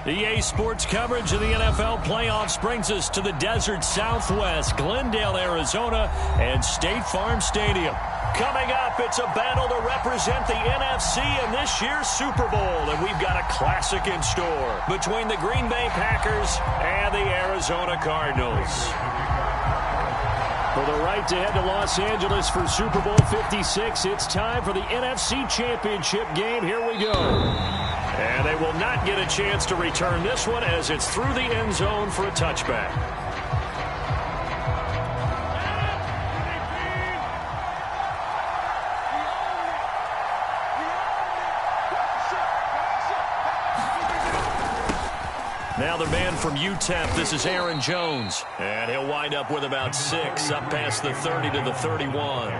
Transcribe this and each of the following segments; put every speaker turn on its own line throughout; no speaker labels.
EA Sports coverage of the NFL playoffs brings us to the desert Southwest, Glendale, Arizona, and State Farm Stadium. Coming up, it's a battle to represent the NFC in this year's Super Bowl, and we've got a classic in store between the Green Bay Packers and the Arizona Cardinals. For the right to head to Los Angeles for Super Bowl 56, it's time for the NFC Championship game. Here we go. And they will not get a chance to return this one as it's through the end zone for a touchback. Now the man from UTEP, this is Aaron Jones. And he'll wind up with about 6, up past the 30 to the 31.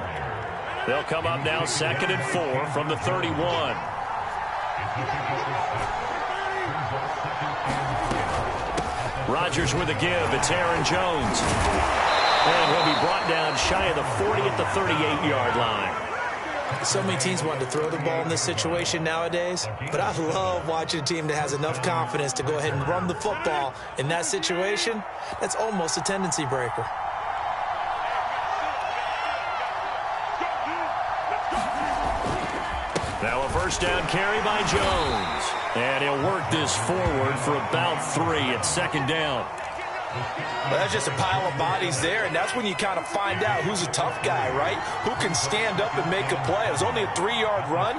They'll come up now 2nd and 4 from the 31. Rodgers with a give. It's Aaron Jones. And he'll be brought down shy of the 40 at the 38-yard line.
So many teams want to throw the ball in this situation nowadays, but I love watching a team that has enough confidence to go ahead and run the football in that situation. That's almost a tendency breaker.
Now a first down carry by Jones. And he'll work this forward for about 3 at 2nd down.
Well, that's just a pile of bodies there, and that's when you kind of find out who's a tough guy, right? Who can stand up and make a play. It was only a 3-yard run,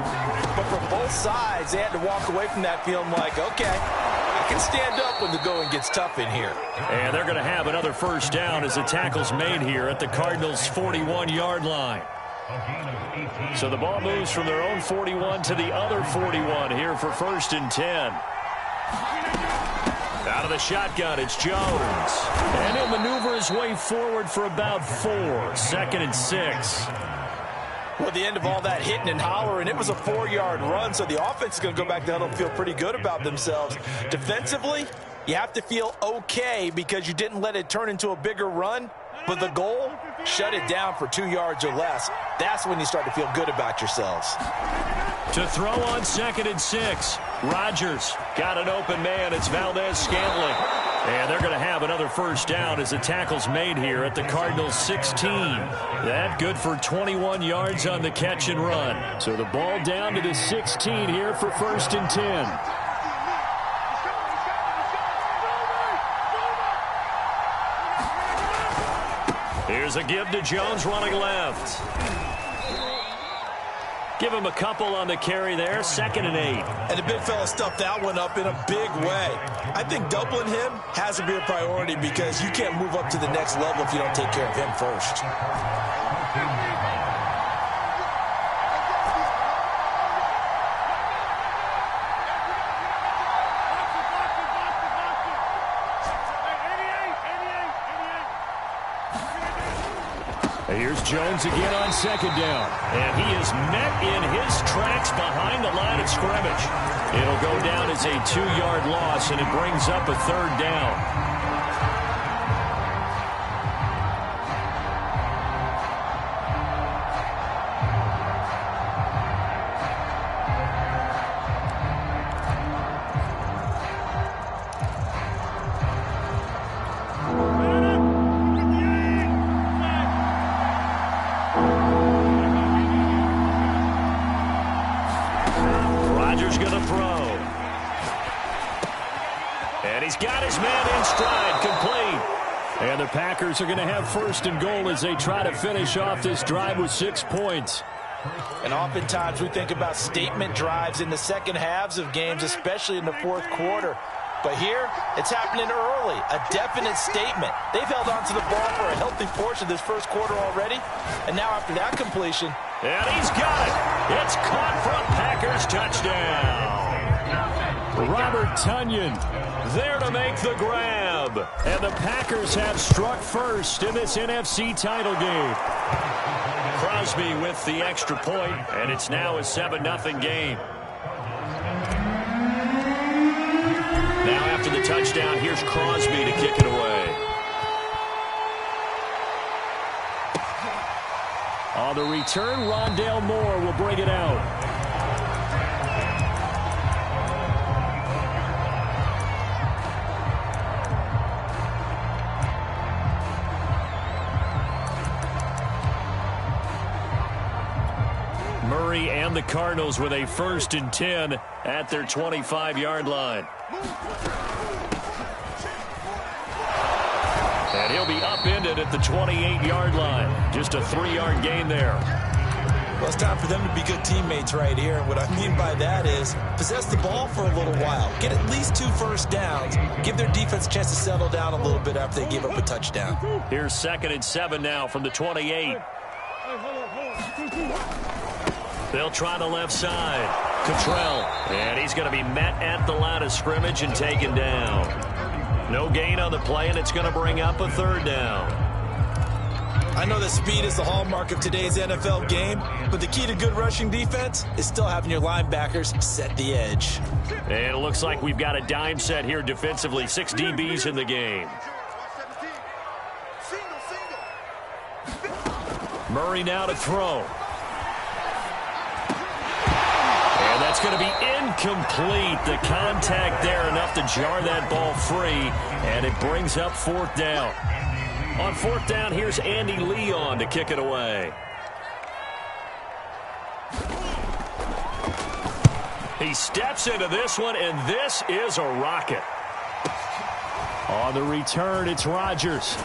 but for both sides, they had to walk away from that feeling like, okay, I can stand up when the going gets tough in here.
And they're going to have another first down as the tackle's made here at the Cardinals' 41-yard line. So the ball moves from their own 41 to the other 41 here for 1st and 10. Out of the shotgun, it's Jones. And he'll maneuver his way forward for about 4, 2nd and 6.
Well, at the end of all that hitting and hollering, it was a 4-yard run, so the offense is going to go back down and feel pretty good about themselves. Defensively, you have to feel okay because you didn't let it turn into a bigger run, but the goal, shut it down for 2 yards or less. That's when you start to feel good about yourselves.
To throw on 2nd and 6, Rodgers got an open man. It's Valdez-Scantling. And they're going to have another first down as the tackle's made here at the Cardinals' 16. That good for 21 yards on the catch and run. So the ball down to the 16 here for 1st and 10. Here's a give to Jones running left. Give him a couple on the carry there, 2nd and 8.
And the big fella stuffed that one up in a big way. I think doubling him has to be a priority because you can't move up to the next level if you don't take care of him first.
Here's Jones again on 2nd down. And he is met in his tracks behind the line of scrimmage. It'll go down as a 2-yard loss, and it brings up a 3rd down. Packers are going to have 1st and goal as they try to finish off this drive with 6 points.
And oftentimes we think about statement drives in the second halves of games, especially in the 4th quarter. But here, it's happening early, a definite statement. They've held on to the ball for a healthy portion of this 1st quarter already. And now after that completion.
And he's got it. It's caught for a Packers touchdown. Robert Tonyan there to make the grab. And the Packers have struck first in this NFC title game. Crosby with the extra point, and it's now a 7-0 game. Now after the touchdown, here's Crosby to kick it away. On the return, Rondale Moore will bring it out. the Cardinals with a 1st and 10 at their 25-yard line. And he'll be upended at the 28-yard line. Just a 3-yard gain there.
Well, it's time for them to be good teammates right here. And what I mean by that is possess the ball for a little while. Get at least 2 first downs. Give their defense a chance to settle down a little bit after they give up a touchdown.
Here's 2nd and 7 now from the 28. They'll try the left side. Cottrell. And he's going to be met at the line of scrimmage and taken down. No gain on the play, and it's going to bring up a 3rd down.
I know that speed is the hallmark of today's NFL game, but the key to good rushing defense is still having your linebackers set the edge.
And it looks like we've got a dime set here defensively. 6 DBs in the game. Murray now to throw. And that's going to be incomplete. The contact there enough to jar that ball free, and it brings up 4th down. On 4th down, here's Andy Leon to kick it away. He steps into this one, and this is a rocket. On the return, it's Rodgers.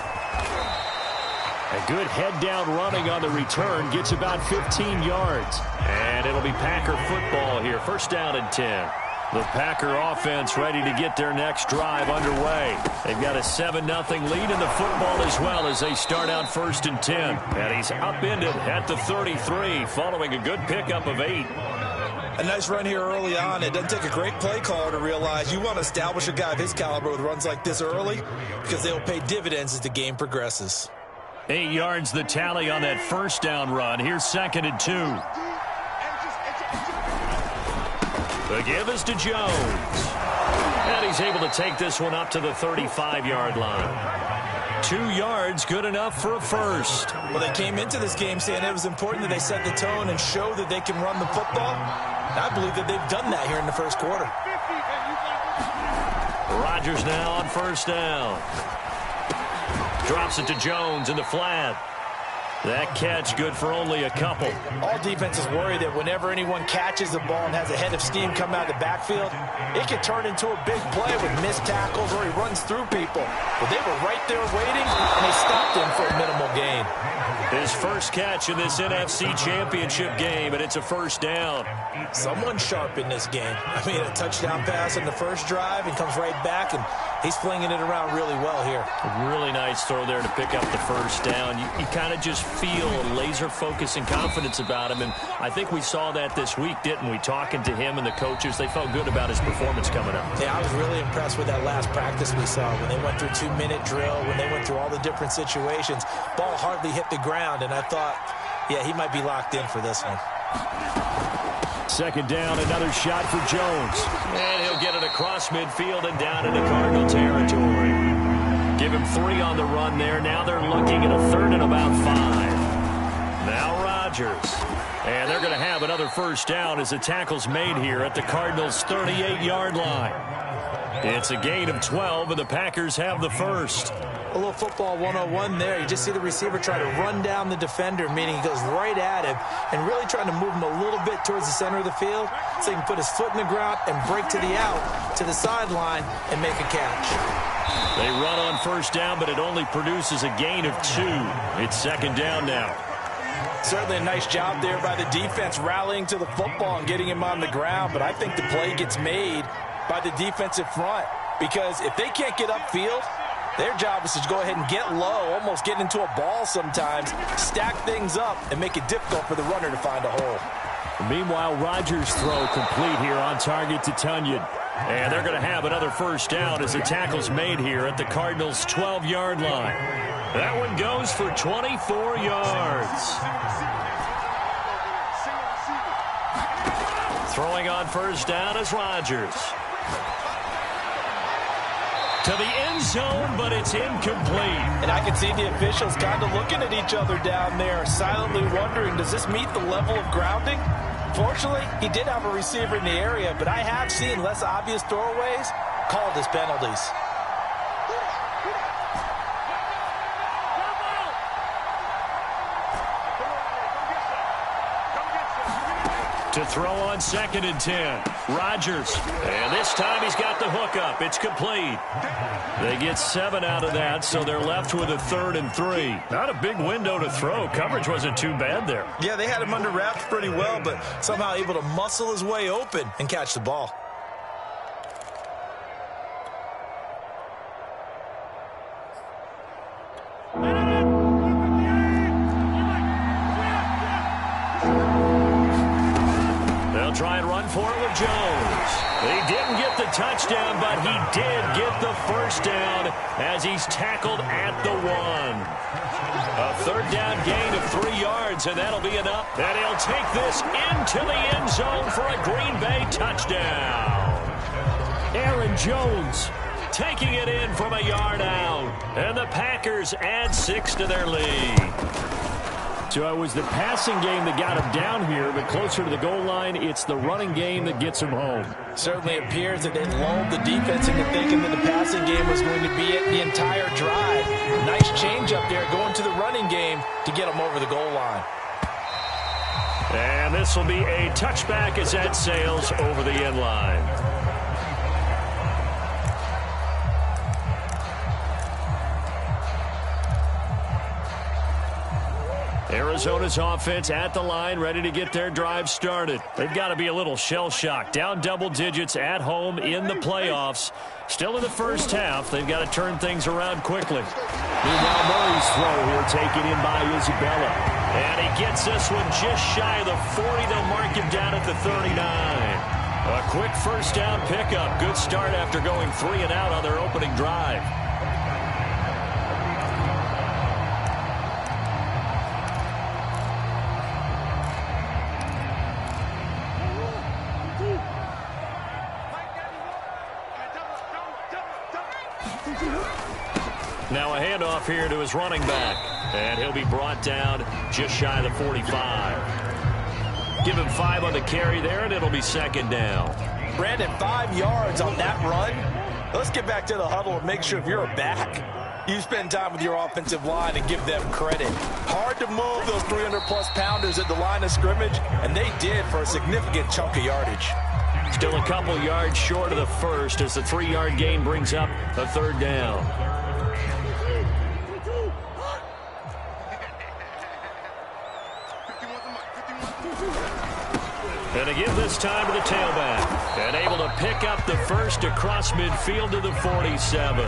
A good head-down running on the return gets about 15 yards. And it'll be Packer football here. 1st down and 10. The Packer offense ready to get their next drive underway. They've got a 7-0 lead in the football as well as they start out 1st and 10. And he's upended at the 33 following a good pickup of 8.
A nice run here early on. It doesn't take a great play caller to realize you want to establish a guy of his caliber with runs like this early because they'll pay dividends as the game progresses.
8 yards the tally on that 1st down run. Here's 2nd and 2. The give is to Jones. And he's able to take this one up to the 35-yard line. 2 yards, good enough for a 1st.
Well, they came into this game saying it was important that they set the tone and show that they can run the football. I believe that they've done that here in the 1st quarter.
Rodgers now on 1st down. Drops it to Jones in the flat. That catch good for only a couple.
All defenses worry that whenever anyone catches the ball and has a head of steam come out of the backfield, it can turn into a big play with missed tackles or he runs through people. But they were right there waiting, and they stopped him for a minimal gain.
His 1st catch in this NFC Championship game, and it's a 1st down.
Someone sharp in this game. I mean, a touchdown pass on the 1st drive and comes right back, and he's flinging it around really well here.
A really nice throw there to pick up the 1st down. You kind of just feel a laser focus and confidence about him, and I think we saw that this week, didn't we? Talking to him and the coaches, they felt good about his performance coming up.
Yeah, I was really impressed with that last practice we saw when they went through 2-minute drill, when they went through all the different situations. Ball hardly hit the ground, and I thought, yeah, he might be locked in for this one.
2nd down, another shot for Jones. And he'll get it across midfield and down into Cardinal territory. Give him 3 on the run there. Now they're looking at a 3rd and about 5. Now Rodgers. And they're going to have another 1st down as the tackle's made here at the Cardinals' 38-yard line. It's a gain of 12, and the Packers have the 1st.
A little football 101 there. You just see the receiver try to run down the defender, meaning he goes right at him and really trying to move him a little bit towards the center of the field so he can put his foot in the ground and break to the out, to the sideline, and make a catch.
They run on 1st down, but it only produces a gain of 2. It's 2nd down now.
Certainly a nice job there by the defense rallying to the football and getting him on the ground, but I think the play gets made by the defensive front because if they can't get upfield, their job is to go ahead and get low, almost get into a ball sometimes, stack things up, and make it difficult for the runner to find a hole.
Meanwhile, Rodgers' throw complete here on target to Tunyon. And they're going to have another 1st down as the tackle's made here at the Cardinals' 12-yard line. That one goes for 24 yards. Throwing on 1st down is Rodgers. To the end zone, but it's incomplete.
And I can see the officials kind of looking at each other down there, silently wondering, does this meet the level of grounding? Fortunately, he did have a receiver in the area, but I have seen less obvious throwaways called as penalties.
To throw on 2nd and 10. Rodgers. And this time he's got the hookup. It's complete. They get 7 out of that, so they're left with a 3rd and 3. Not a big window to throw. Coverage wasn't too bad there.
Yeah, they had him under wraps pretty well, but somehow able to muscle his way open and catch the ball.
Try and run for it with Jones. He didn't get the touchdown, but he did get the first down as he's tackled at the 1. A 3rd down gain of 3 yards, and that'll be enough. And he'll take this into the end zone for a Green Bay touchdown. Aaron Jones taking it in from a yard out. And the Packers add 6 to their lead. So it was the passing game that got him down here, but closer to the goal line, it's the running game that gets him home.
Certainly appears that they lulled the defense into thinking that the passing game was going to be it the entire drive. Nice change up there going to the running game to get them over the goal line.
And this will be a touchback as that sails over the end line. Arizona's offense at the line, ready to get their drive started. They've got to be a little shell-shocked. Down double digits at home in the playoffs. Still in the first half. They've got to turn things around quickly. Meanwhile, Murray's throw here taken in by Isabella. And he gets this one just shy of the 40. They'll mark him down at the 39. A quick first down pickup. Good start after going 3 and out on their opening drive. Now a handoff here to his running back. And he'll be brought down just shy of the 45. Give him 5 on the carry there, and it'll be 2nd down.
Brandon, 5 yards on that run. Let's get back to the huddle and make sure if you're a back, you spend time with your offensive line and give them credit. Hard to move those 300-plus pounders at the line of scrimmage, and they did for a significant chunk of yardage.
Still a couple yards short of the first as the 3-yard gain brings up a 3rd down. And again this time to the tailback. And able to pick up the first across midfield to the 47.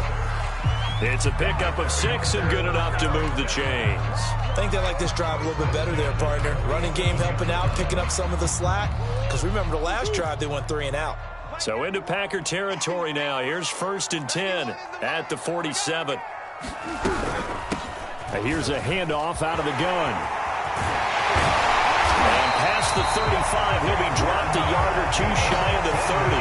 It's a pickup of 6 and good enough to move the chains.
I think they like this drive a little bit better there, partner. Running game helping out, picking up some of the slack. Because remember the last drive, they went 3 and out.
So into Packer territory now. Here's 1st and 10 at the 47. Here's a handoff out of the gun. And past the 35, he'll be dropped a yard or 2 shy of the 30.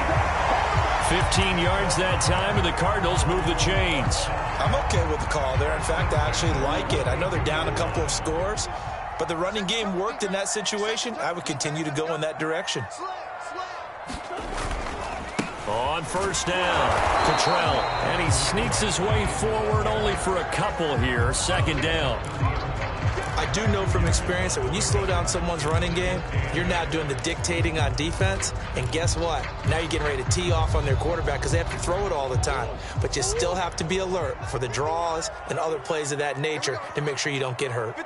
15 yards that time, and the Cardinals move the chains.
I'm okay with the call there. In fact, I actually like it. I know they're down a couple of scores, but the running game worked in that situation. I would continue to go in that direction.
On 1st down, Cottrell, and he sneaks his way forward only for a couple here. 2nd down.
I do know from experience that when you slow down someone's running game, you're now doing the dictating on defense. And guess what? Now you're getting ready to tee off on their quarterback because they have to throw it all the time. But you still have to be alert for the draws and other plays of that nature to make sure you don't get hurt.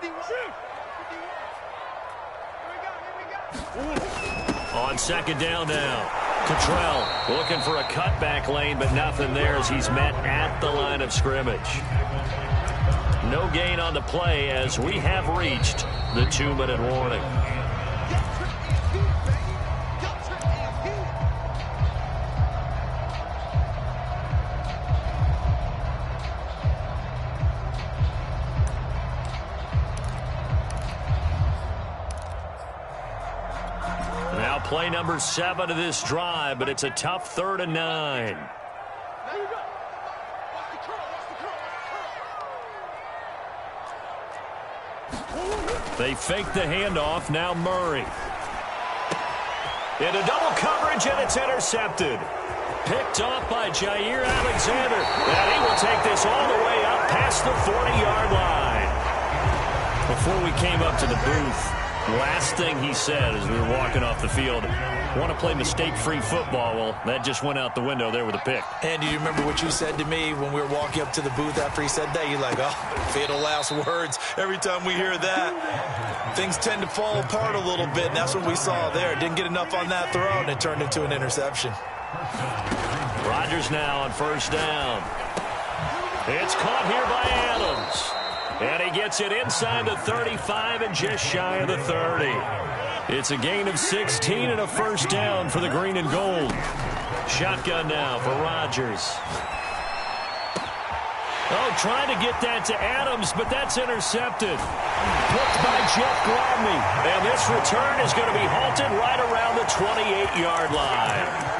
On 2nd down now, Cottrell looking for a cutback lane, but nothing there as he's met at the line of scrimmage. No gain on the play as we have reached the 2-minute warning. Now play number 7 of this drive, but it's a tough 3rd and 9. They fake the handoff. Now Murray. Into double coverage, and it's intercepted. Picked off by Jair Alexander. And he will take this all the way up past the 40-yard line. Before we came up to the booth, Last thing he said as we were walking off the field, want to play mistake-free football. Well, that just went out the window there with a pick.
And do you remember what you said to me when we were walking up to the booth after he said that? You're like, oh, fatal last words. Every time we hear that, things tend to fall apart a little bit, and that's what we saw there. Didn't get enough on that throw, and it turned into an interception.
Rodgers now on first down. It's caught here by Adams. And he gets it inside the 35 and just shy of the 30. It's a gain of 16 and a first down for the green and gold. Shotgun now for Rodgers. Oh, trying to get that to Adams, but that's intercepted. Picked by Jeff Gladney. And this return is going to be halted right around the 28-yard line.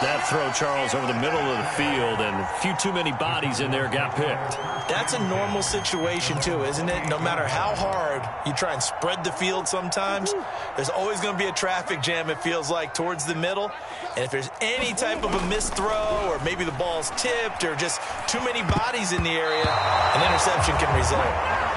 That throw, Charles, over the middle of the field, and a few too many bodies in there got picked.
That's a normal situation, too, isn't it? No matter how hard you try and spread the field sometimes, there's always going to be a traffic jam, it feels like, towards the middle. And if there's any type of a missed throw or maybe the ball's tipped or just too many bodies in the area, an interception can result.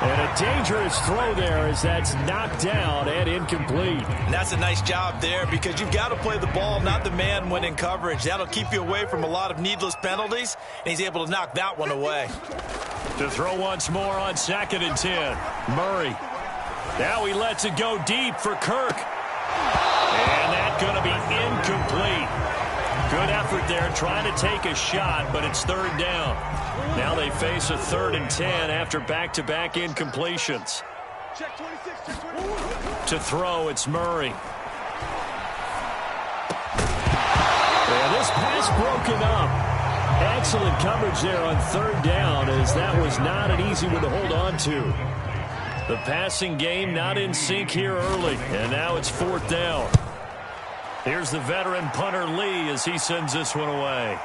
And a dangerous throw there as that's knocked down and incomplete.
And that's a nice job there because you've got to play the ball, not the man when in coverage. That'll keep you away from a lot of needless penalties, and he's able to knock that one away.
To throw once more on 2nd and 10. Murray. Now he lets it go deep for Kirk. And that's going to be incomplete. Good effort there trying to take a shot, but it's 3rd down. Now they face a 3rd and 10 after back-to-back incompletions. To throw, it's Murray. And this pass broken up. Excellent coverage there on 3rd down as that was not an easy one to hold on to. The passing game not in sync here early, and now it's 4th down. Here's the veteran punter Lee as he sends this one away.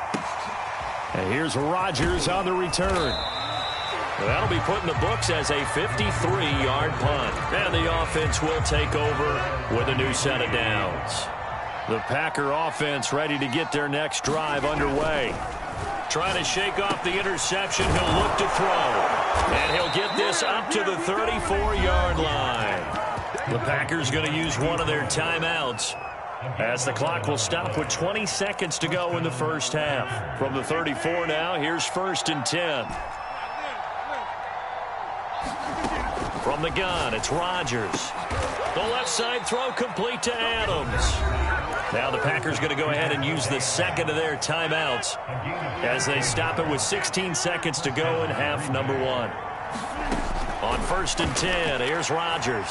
And here's Rodgers on the return. Well, that'll be put in the books as a 53-yard punt. And the offense will take over with a new set of downs. The Packer offense ready to get their next drive underway. Trying to shake off the interception. He'll look to throw. And he'll get this up to the 34-yard line. The Packers going to use one of their timeouts as the clock will stop with 20 seconds to go in the first half. From the 34 now, here's 1st and 10. From the gun, it's Rodgers. The left side throw complete to Adams. Now the Packers going to go ahead and use the second of their timeouts as they stop it with 16 seconds to go in half number 1. On 1st and 10, here's Rodgers.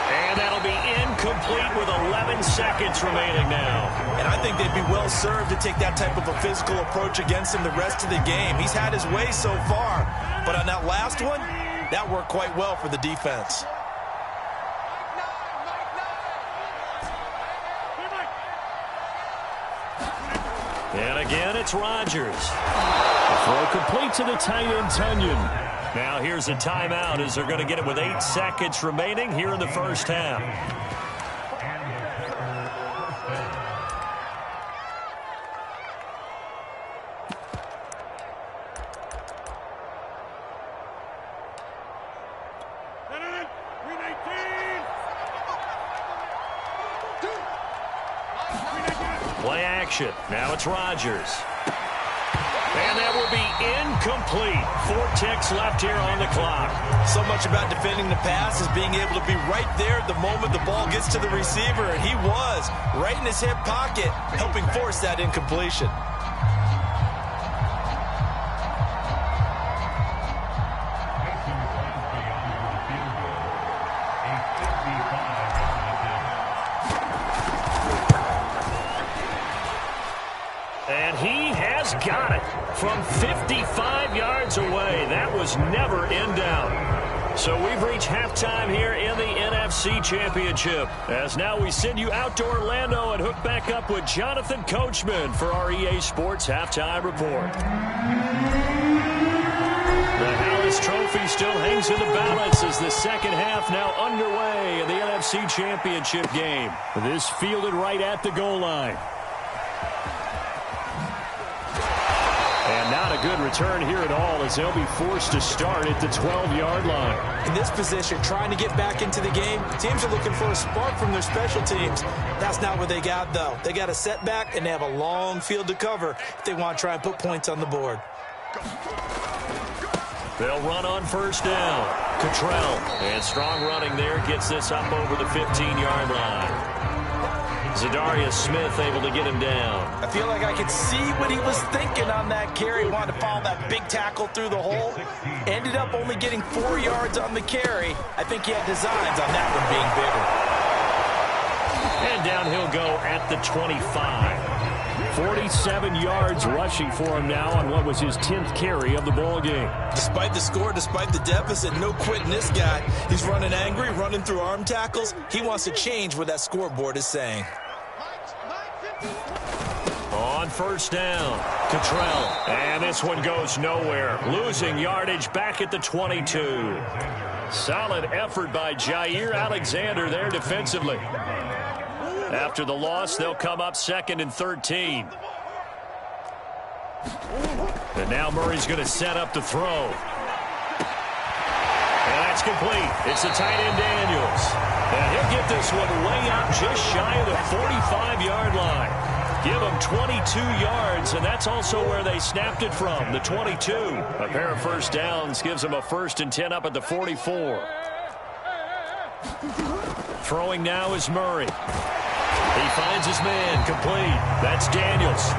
And that'll be incomplete with 11 seconds remaining now.
And I think they'd be well served to take that type of a physical approach against him the rest of the game. He's had his way so far, but on that last one, that worked quite well for the defense.
And again, it's Rodgers. Throw complete to the tight end, Tunyon. Now here's a timeout as they're going to get it with 8 seconds remaining here in the first half. Play action. Now it's Rodgers. And that will be incomplete. 4 ticks left here on the clock.
So much about defending the pass is being able to be right there at the moment the ball gets to the receiver. And he was right in his hip pocket, helping force that incompletion.
And he has got it from 55 yards away. That was never in doubt. So we've reached halftime here in the NFC Championship. As now we send you out to Orlando and hook back up with Jonathan Coachman for our EA Sports Halftime Report. The Hallis Trophy still hangs in the balance as the second half now underway in the NFC Championship game. This fielded right at the goal line. And now to a good return here at all, as they'll be forced to start at the 12-yard line.
In this position, trying to get back into the game, teams are looking for a spark from their special teams. That's not what they got, though. They got a setback, and they have a long field to cover if they want to try and put points on the board.
They'll run on first down. Cottrell, and strong running there, gets this up over the 15-yard line. Zadarius Smith able to get him down.
I feel like I could see what he was thinking on that carry. He wanted to follow that big tackle through the hole. Ended up only getting 4 yards on the carry. I think he had designs on that one being bigger.
And down he'll go at the 25. 47 yards rushing for him now on what was his 10th carry of the ball game.
Despite the score, despite the deficit, no quitting this guy. He's running angry, running through arm tackles. He wants to change what that scoreboard is saying.
On first down, Cottrell. And this one goes nowhere. Losing yardage back at the 22. Solid effort by Jair Alexander there defensively. After the loss, they'll come up 2nd and 13. And now Murray's going to set up the throw. And that's complete. It's the tight end Daniels. And he'll get this one way out just shy of the 45-yard line. Give him 22 yards, and that's also where they snapped it from, the 22. A pair of first downs gives them a 1st and 10 up at the 44. Throwing now is Murray. He finds his man, complete. That's Daniels.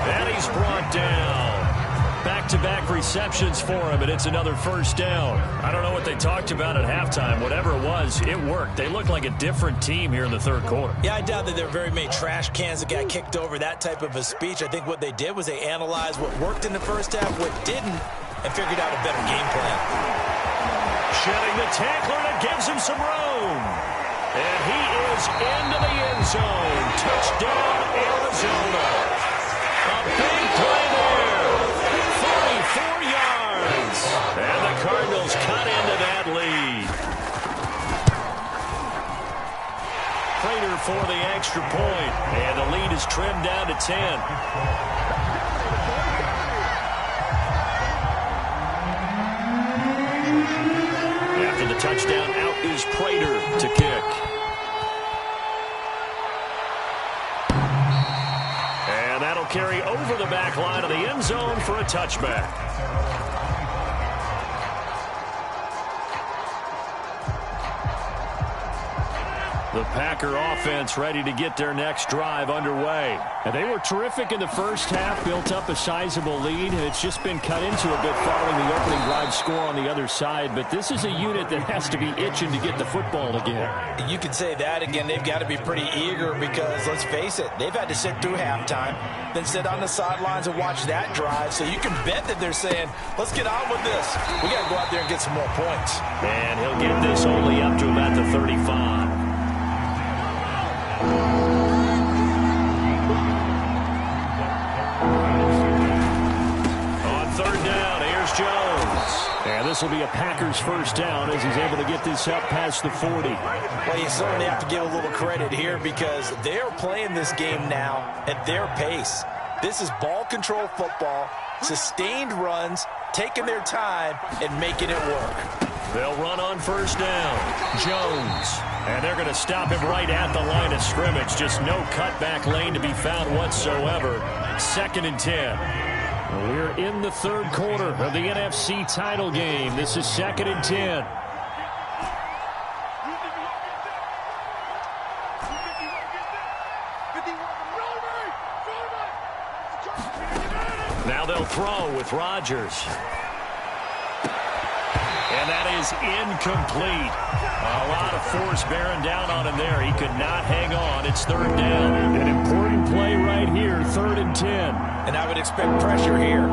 And he's brought down. Back-to-back receptions for him, and it's another first down. I don't know what they talked about at halftime. Whatever it was, it worked. They looked like a different team here in the third quarter.
Yeah, I doubt that there are very many trash cans that got kicked over, that type of a speech. I think what they did was they analyzed what worked in the first half, what didn't, and figured out a better game plan.
Shedding the tackler, and it gives him some room. And he is into the end zone. Touchdown, Arizona. A big play there. 44 yards. And the Cardinals cut into that lead. Prater for the extra point. And the lead is trimmed down to 10. After the touchdown, out is Prater to kick. And that'll carry over the back line of the end zone for a touchback. The Packer offense ready to get their next drive underway. And they were terrific in the first half, built up a sizable lead, and it's just been cut into a bit following the opening drive score on the other side. But this is a unit that has to be itching to get the football again.
You can say that again. They've got to be pretty eager because, let's face it, they've had to sit through halftime, then sit on the sidelines and watch that drive. So you can bet that they're saying, let's get on with this. We got to go out there and get some more points.
And he'll get this only up to about the 35. On third down, here's Jones. And this will be a Packers first down as he's able to get this up past the 40.
Well, you certainly have to give a little credit here because they're playing this game now at their pace. This is ball control football, sustained runs, taking their time, and making it work.
They'll run on first down. Jones. And they're going to stop him right at the line of scrimmage. Just no cutback lane to be found whatsoever. 2nd and 10. We're in the third quarter of the NFC title game. This is 2nd and 10. Now they'll throw with Rodgers. And that is incomplete. A lot of force bearing down on him there. He could not hang on. It's third down. An important play right here, 3rd and 10.
And I would expect pressure here.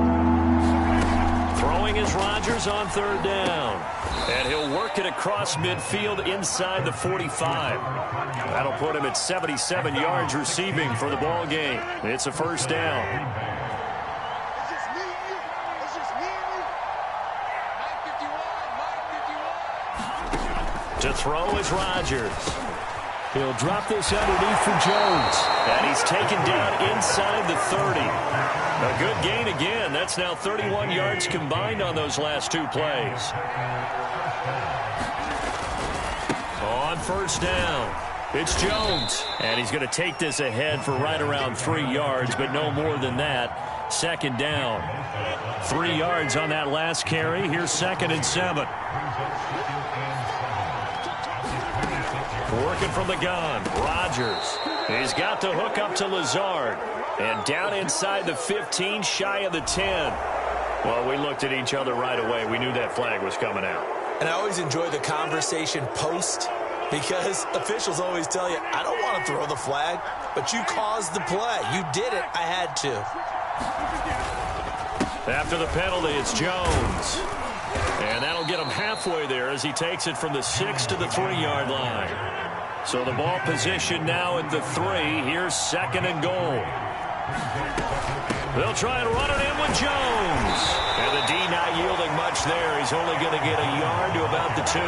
Throwing is Rodgers on third down. And he'll work it across midfield inside the 45. That'll put him at 77 yards receiving for the ball game. It's a first down. To throw is Rodgers. He'll drop this underneath for Jones. And he's taken down inside the 30. A good gain again. That's now 31 yards combined on those last two plays. On first down, it's Jones. And he's going to take this ahead for right around 3 yards, but no more than that. Second down. 3 yards on that last carry. Here's 2nd and 7. Working from the gun, Rodgers. He's got the hook up to Lazard. And down inside the 15, shy of the 10. Well, we looked at each other right away. We knew that flag was coming out.
And I always enjoy the conversation post, because officials always tell you, I don't want to throw the flag, but you caused the play. You did it. I had to.
After the penalty, it's Jones. And that'll get him halfway there as he takes it from the 6 to the 3-yard line. So the ball position now at the 3. Here's 2nd and goal. They'll try and run it in with Jones. And the D not yielding much there. He's only going to get a yard to about the 2.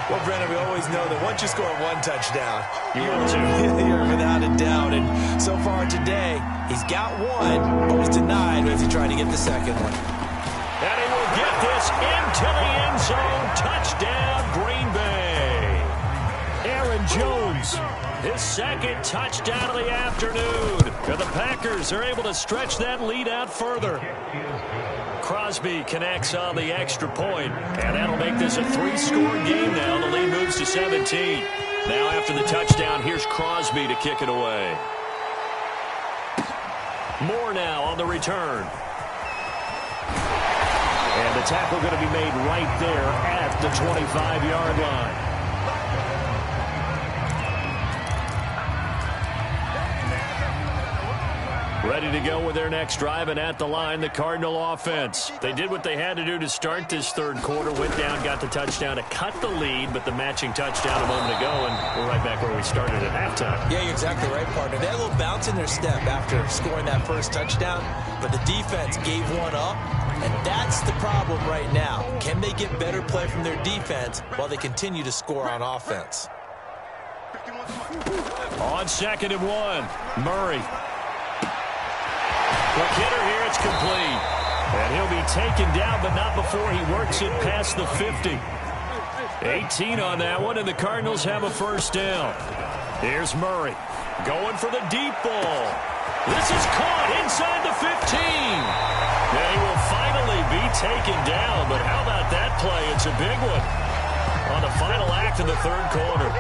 Well, Brennan, we always know that once you score one touchdown,
you're
without a doubt. And so far today, he's got one, but was denied as he tried to get the second one.
And he will get this into the end zone. Touchdown, Green Bay. Aaron Jones, his 2nd touchdown of the afternoon. And the Packers are able to stretch that lead out further. Crosby connects on the extra point, and that'll make this a 3-score game now. The lead moves to 17. Now after the touchdown, here's Crosby to kick it away. Moore now on the return. And the tackle going to be made right there at the 25-yard line. Ready to go with their next drive, and at the line, the Cardinal offense. They did what they had to do to start this third quarter, went down, got the touchdown to cut the lead, but the matching touchdown a moment ago, and we're right back where we started at halftime.
Yeah, you're exactly right, partner. They had a little bounce in their step after scoring that first touchdown, but the defense gave one up, and that's the problem right now. Can they get better play from their defense while they continue to score on offense?
On 2nd and 1, Murray. The hitter here, it's complete. And he'll be taken down, but not before he works it past the 50. 18 on that one, and the Cardinals have a first down. Here's Murray going for the deep ball. This is caught inside the 15. And he will finally be taken down, but how about that play? It's a big one on the final act of the third quarter.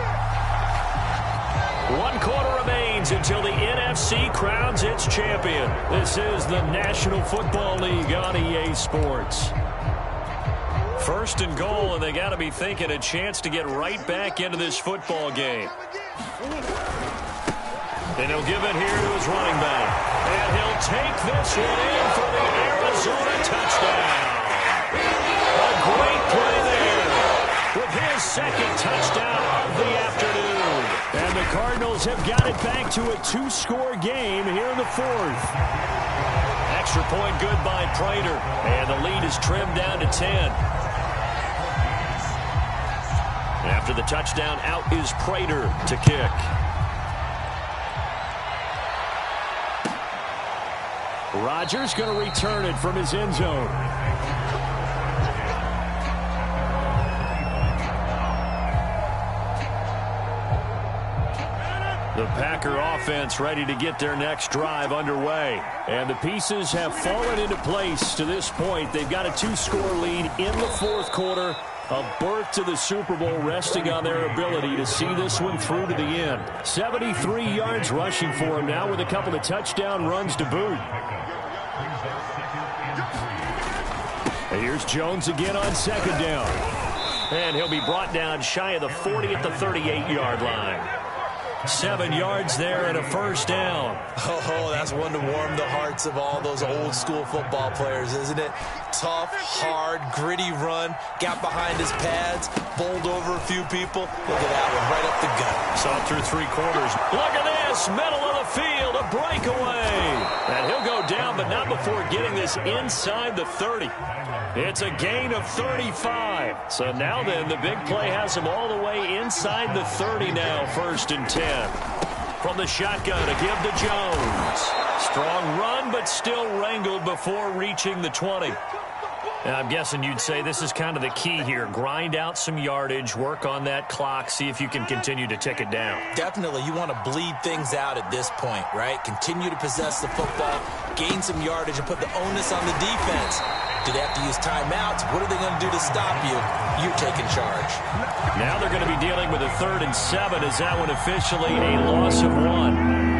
1 quarter remains until the NFC crowns its champion. This is the National Football League on EA Sports. 1st and goal, and they got to be thinking a chance to get right back into this football game. And he'll give it here to his running back. And he'll take this one in for the Arizona touchdown. A great play there with his 2nd touchdown of the afternoon. And the Cardinals have got it back to a 2-score game here in the 4th. Extra point good by Prater. And the lead is trimmed down to 10. After the touchdown, out is Prater to kick. Rodgers going to return it from his end zone. The Packer offense ready to get their next drive underway. And the pieces have fallen into place to this point. They've got a 2-score lead in the 4th quarter. A berth to the Super Bowl resting on their ability to see this one through to the end. 73 yards rushing for him now with a couple of touchdown runs to boot. And here's Jones again on 2nd down. And he'll be brought down shy of the 40 at the 38-yard line. 7 yards there and a first down.
Oh, that's one to warm the hearts of all those old school football players, isn't it? Tough, hard, gritty run, got behind his pads, bowled over a few people. Look at that one, right up the gut.
Saw it through 3 quarters. Look at this, middle of the field, a breakaway. And he'll go down, but not before getting this inside the 30. It's a gain of 35. So now then, the big play has him all the way inside the 30 now, 1st and 10. From the shotgun to give to Jones. Strong run, but still wrangled before reaching the 20. And I'm guessing you'd say this is kind of the key here. Grind out some yardage, work on that clock, see if you can continue to tick it down.
Definitely, you want to bleed things out at this point, right? Continue to possess the football, gain some yardage, and put the onus on the defense. Do they have to use timeouts? What are they going to do to stop you? You're taking charge.
Now they're going to be dealing with a 3rd and 7 as that one officially a loss of 1.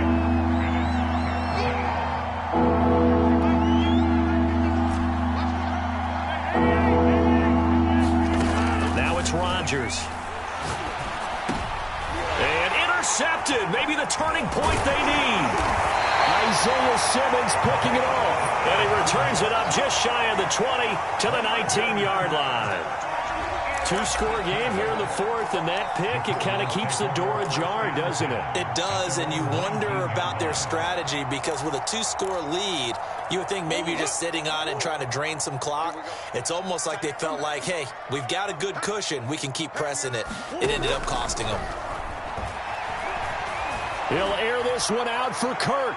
Rodgers. And intercepted. Maybe the turning point they need. Isaiah Simmons picking it off. And he returns it up just shy of the 20 to the 19-yard line. 2-score game here in the 4th, and that pick, it kind of keeps the door ajar, doesn't it?
It does, and you wonder about their strategy because with a 2-score lead, you would think maybe you're just sitting on it and trying to drain some clock. It's almost like they felt like, hey, we've got a good cushion. We can keep pressing it. It ended up costing them.
He'll air this one out for Kirk.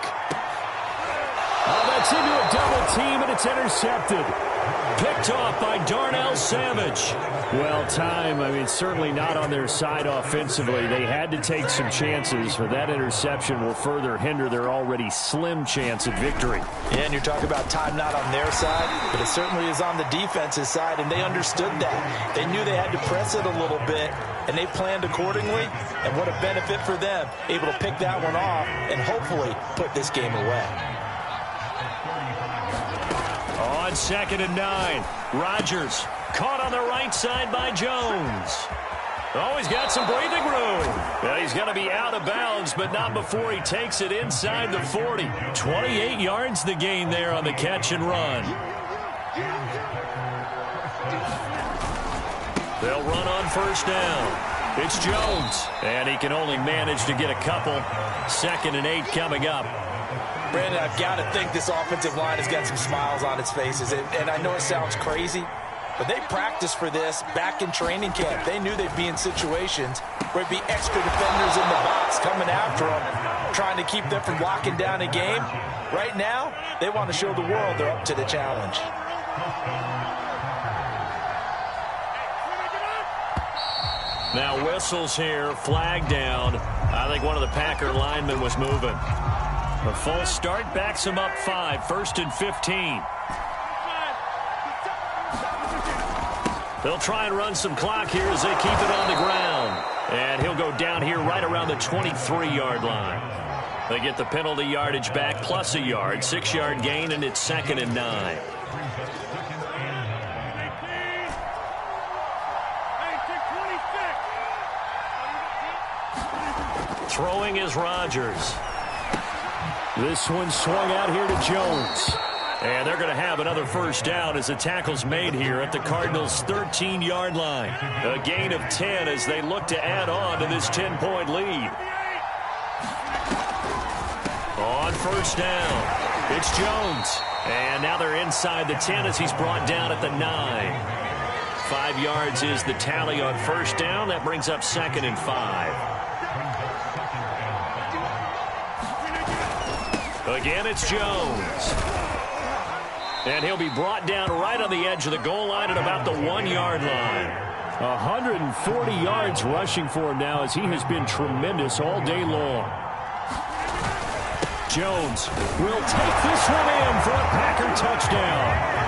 Oh, that's into a double team, and it's intercepted. Picked off by Darnell Savage. Well, time, certainly not on their side offensively. They had to take some chances, but that interception will further hinder their already slim chance at victory.
Yeah, and you're talking about time not on their side, but it certainly is on the defense's side, and they understood that. They knew they had to press it a little bit, and they planned accordingly, and what a benefit for them, able to pick that one off and hopefully put this game away.
On 2nd and 9, Rodgers caught on the right side by Jones. Oh, he's got some breathing room. Well, he's going to be out of bounds, but not before he takes it inside the 40. 28 yards the gain there on the catch and run. They'll run on 1st down. It's Jones, and he can only manage to get a couple. 2nd and 8 coming up.
Brandon, I've got to think this offensive line has got some smiles on its faces. And I know it sounds crazy, but they practiced for this back in training camp. They knew they'd be in situations where it'd be extra defenders in the box coming after them, trying to keep them from locking down a game. Right now, they want to show the world they're up to the challenge.
Now whistles here, flag down. I think one of the Packer linemen was moving. A full start backs him up 5, 1st and 15. They'll try and run some clock here as they keep it on the ground. And he'll go down here right around the 23-yard line. They get the penalty yardage back plus a yard, 6-yard gain, and it's 2nd and 9. Throwing is Rodgers. This one swung out here to Jones. And they're going to have another 1st down as the tackle's made here at the Cardinals' 13-yard line. A gain of 10 as they look to add on to this 10-point lead. On 1st down, it's Jones. And now they're inside the 10 as he's brought down at the 9. 5 yards is the tally on 1st down. That brings up 2nd and 5. Again, it's Jones. And he'll be brought down right on the edge of the goal line at about the 1-yard line. 140 yards rushing for him now as he has been tremendous all day long. Jones will take this one in for a Packer touchdown.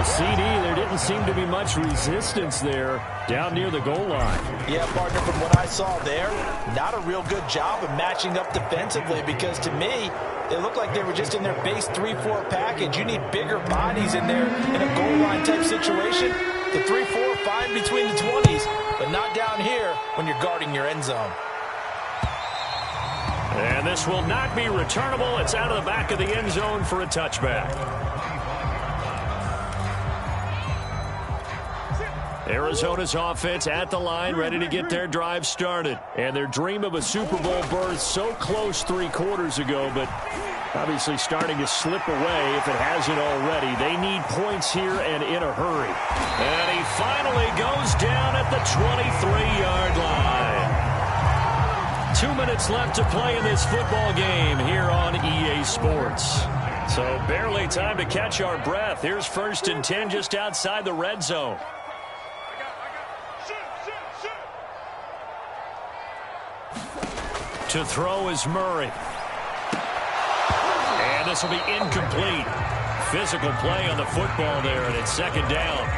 CD, there didn't seem to be much resistance there down near the goal line.
Yeah, partner, from what I saw there, not a real good job of matching up defensively because to me, it looked like they were just in their base 3-4 package. You need bigger bodies in there in a goal line type situation. The 3-4 fine between the 20s, but not down here when you're guarding your end zone.
And this will not be returnable. It's out of the back of the end zone for a touchback. Arizona's offense at the line, ready to get their drive started. And their dream of a Super Bowl berth so close 3 quarters ago, but obviously starting to slip away if it hasn't already. They need points here and in a hurry. And he finally goes down at the 23-yard line. 2 minutes left to play in this football game here on EA Sports. So barely time to catch our breath. Here's 1st and 10 just outside the red zone. To throw is Murray. And this will be incomplete. Physical play on the football there, and it's 2nd down.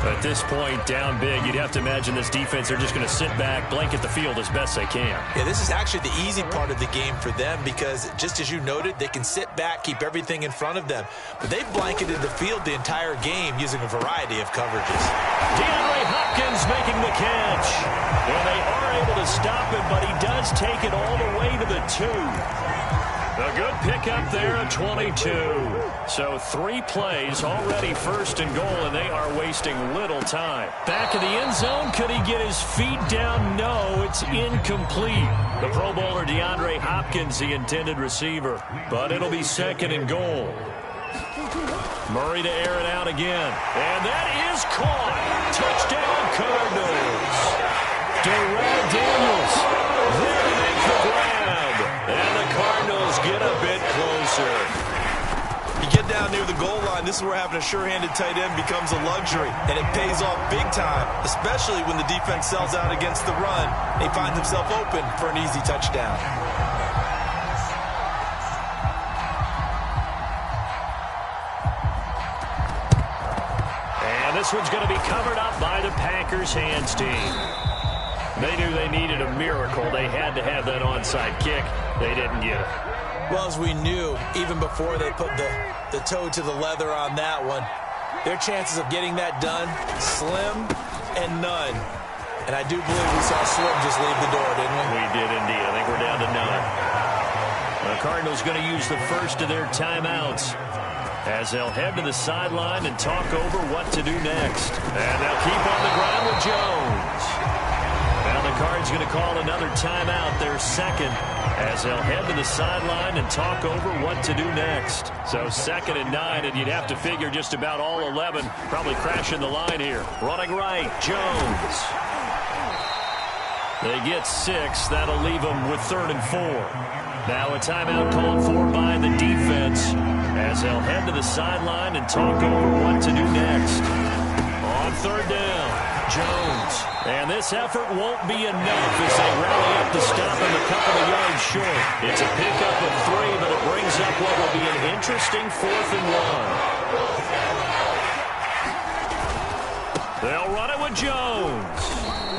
At this point, down big, you'd have to imagine this defense, they're just going to sit back, blanket the field as best they can.
Yeah, this is actually the easy part of the game for them because, just as you noted, they can sit back, keep everything in front of them. But they've blanketed the field the entire game using a variety of coverages.
DeAndre Hopkins making the catch. And they are able to stop him, but he does take it all the way to the 2. A good pickup there at 22. So 3 plays, already 1st and goal, and they are wasting little time. Back in the end zone, could he get his feet down? No, it's incomplete. The Pro Bowler DeAndre Hopkins, the intended receiver. But it'll be 2nd and goal. Murray to air it out again. And that is caught. Touchdown, Cardinals. Darrell Daniels there to make the grab. And the Cardinals get a bit closer.
You get down near the goal line, this is where having a sure-handed tight end becomes a luxury, and it pays off big time, especially when the defense sells out against the run. He finds himself open for an easy touchdown.
And this one's going to be covered up by the Packers hands team. They knew they needed a miracle. They had to have that onside kick. They didn't get it.
Well, as we knew, even before they put the toe to the leather on that one, their chances of getting that done, slim and none. And I do believe we saw Slim just leave the door, didn't we?
We did indeed. I think we're down to none. The Cardinals going to use the first of their timeouts as they'll head to the sideline and talk over what to do next. And they'll keep on the ground with Jones. Now the Cards going to call another timeout, their 2nd, as they'll head to the sideline and talk over what to do next. So 2nd and 9, and you'd have to figure just about all 11 probably crashing the line here. Running right, Jones. They get 6. That'll leave them with 3rd and 4. Now a timeout called for by the defense as they'll head to the sideline and talk over what to do next. On 3rd down, Jones. And this effort won't be enough as they rally up to stop him a couple of yards short. It's a pickup of 3, but it brings up what will be an interesting 4th and 1. They'll run it with Jones.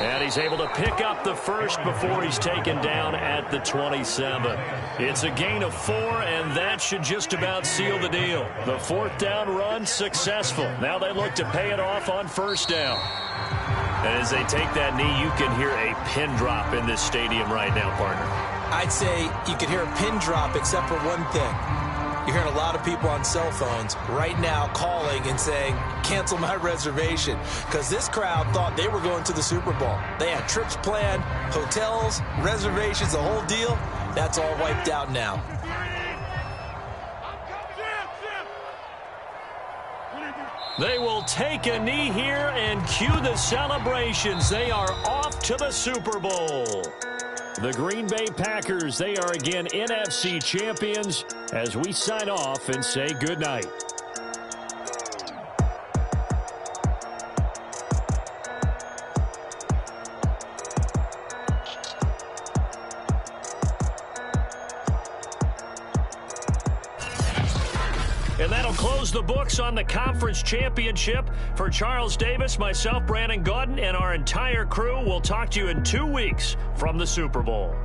And he's able to pick up the first before he's taken down at the 27. It's a gain of 4, and that should just about seal the deal. The 4th down run successful. Now they look to pay it off on 1st down. And as they take that knee, you can hear a pin drop in this stadium right now, partner.
I'd say you can hear a pin drop except for one thing. You're hearing a lot of people on cell phones right now calling and saying, cancel my reservation, because this crowd thought they were going to the Super Bowl. They had trips planned, hotels, reservations, the whole deal. That's all wiped out now.
They will take a knee here and cue the celebrations. They are off to the Super Bowl. The Green Bay Packers, they are again NFC champions as we sign off and say goodnight. And that'll close the books on the conference championship. For Charles Davis, myself, Brandon Gaudin, and our entire crew, we'll talk to you in 2 weeks from the Super Bowl.